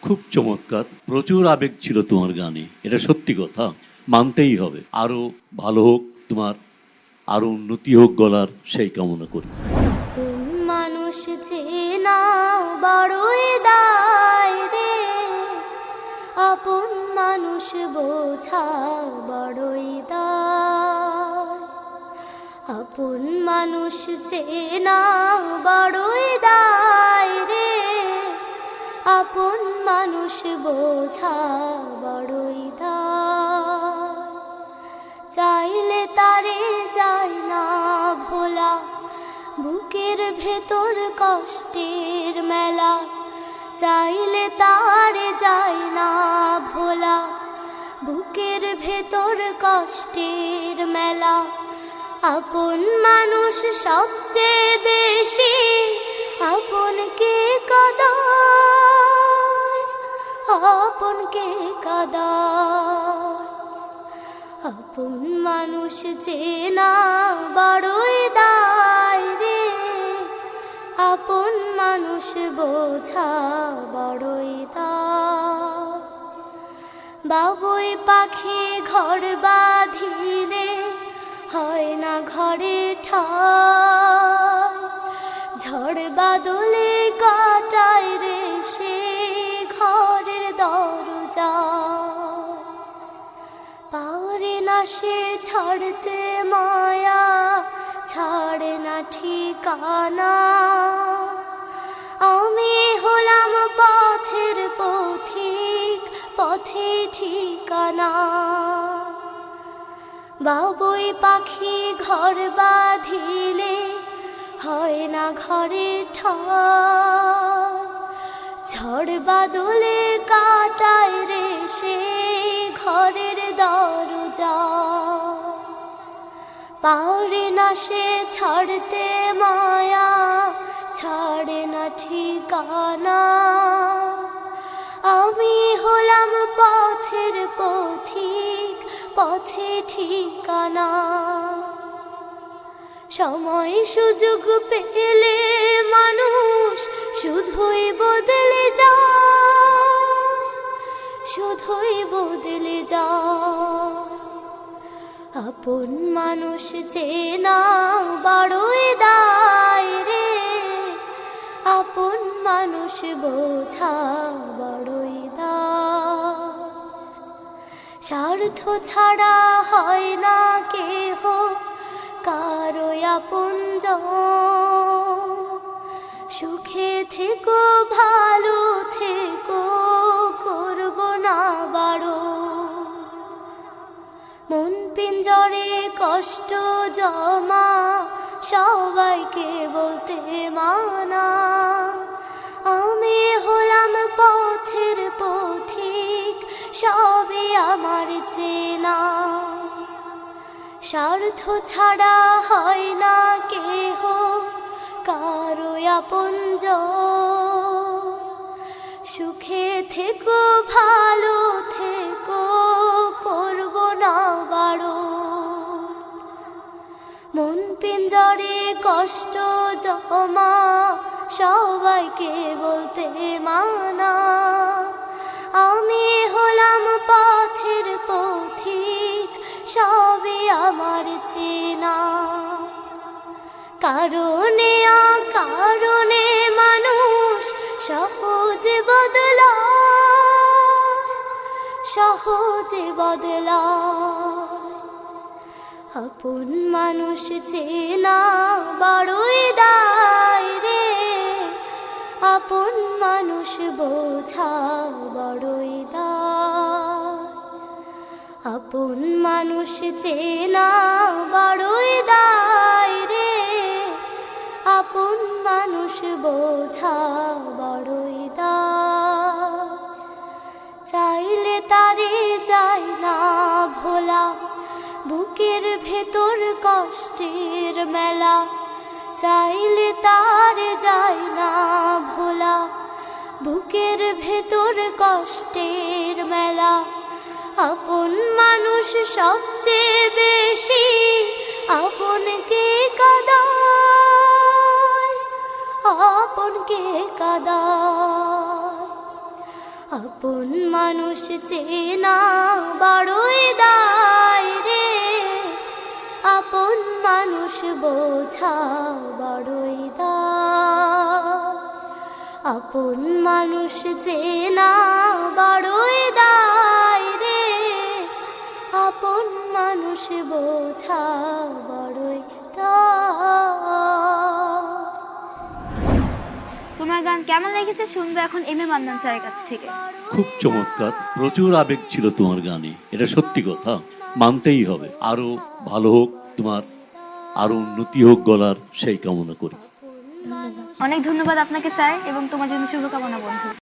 খুব চমৎকার, প্রচুর আবেগ ছিল তোমার গানে, এটা সত্যি কথা, মানতেই হবে। আরও ভালো হোক তোমার, আরও উন্নতি হোক গলার, সেই কামনা করি। কোন মানুষ চেনা বড়ই দায় রে, আপন মানুষ বোঝা বড়ই দায়। আপন মানুষ চেনা বড়ই দায় রে, আপন মানুষ বোঝা বড়ই দায়। চাইলে তারে যায় না ভোলা, বুকের ভেতর কষ্টের মেলা। চাইলে তারে যায় না ভোলা, বুকের ভেতর কষ্টের মেলা। আপন মানুষ সবচেয়ে বেশি আপনকে কাঁদায়, আপনকে কাঁদায়। আপন মানুষ চেনা বড়ই দায় রে, আপন মানুষ বোঝা বড়ই দায়। বাবুই পাখি ঘর বাঁধিলে হয় না ঘরে ঠাই, ঝড় বাদলে কাটায় রে সে ঘরের দরজা। পারে না সে ছাড়তে মায়া, ছাড়ে না ঠিকানা। আমি হলাম পথের পথিক, পথে ঠিকানা। বাবুই পাখি ঘর বাঁধিলে হয় না ঘরে ঠাই, ঝড় বাদলে কাটায় রে সে ঘরের দরজা। পারে না সে ছাড়তে মায়া, ছাড়ে না ঠিকানা। আমি হলাম পথের পথিক, পথে ঠিকানা। সময় সুযোগ পেলে মানুষ শুধুই বদলে যায়, শুধুই বদলে যায়। আপন মানুষ চেনা বড়ই দায় রে, আপন মানুষ বোঝা বড়ই দায়। স্বার্থ ছাড়া হয় না কেহ কারো আপনজন, সুখে থেকো ভালো থেকো করব না বারণ। মন পিঞ্জরে কষ্ট জমা সবাইকে বলতে মানা। আমি হলাম পথের পথিক, সবই আমার চেনা। স্বার্থ ছাড়া হয় না কেহ কারো আপনজন, সুখে থেকো ভালো থেকো করব না বারণ। মন পিঞ্জরে কষ্ট জমা সবাইকে বলতে মানা। আমি হলাম পথের পথিক, সবই আমার চেনা। কারণে অকারণে মানুষ সহজে বদলায়, সহজে বদলায়। আপন মানুষ চেনা বড়ই দায় রে, আপন মানুষ বোঝা বড়ই দায়। আপন মানুষ চেনা বড়ই দায় রে, আপন মানুষ বোঝা বড়ই দায়। চাইলে তারে যায় না ভোলা, বুকের ভেতর কষ্টের মেলা। চাইলে তারে যায় না ভোলা, বুকের ভেতর কষ্টের মেলা। আপন মানুষ সবচেয়ে বেশি আপনকে কাঁদায়, আপনকে কাঁদায়। আপন মানুষ চেনা বড়ই দায় রে, আপন মানুষ বোঝা বড়ই দায়, আপন মানুষ চেনা বড়ই দায় রে, আপন মানুষ বোঝা বড়ই দায়। তোমার গান কেমন লেগেছে শুনবো এখন এম এ মান্নান স্যারের কাছ থেকে। খুব চমৎকার, প্রচুর আবেগ ছিল তোমার গানে, এটা সত্যি কথা, মানতেই হবে। আরো ভালো হোক তোমার, আরো উন্নতি হোক গলার, সেই কামনা করি। অনেক ধন্যবাদ আপনাকে স্যার, এবং তোমার জন্য শুভকামনা বন্ধু।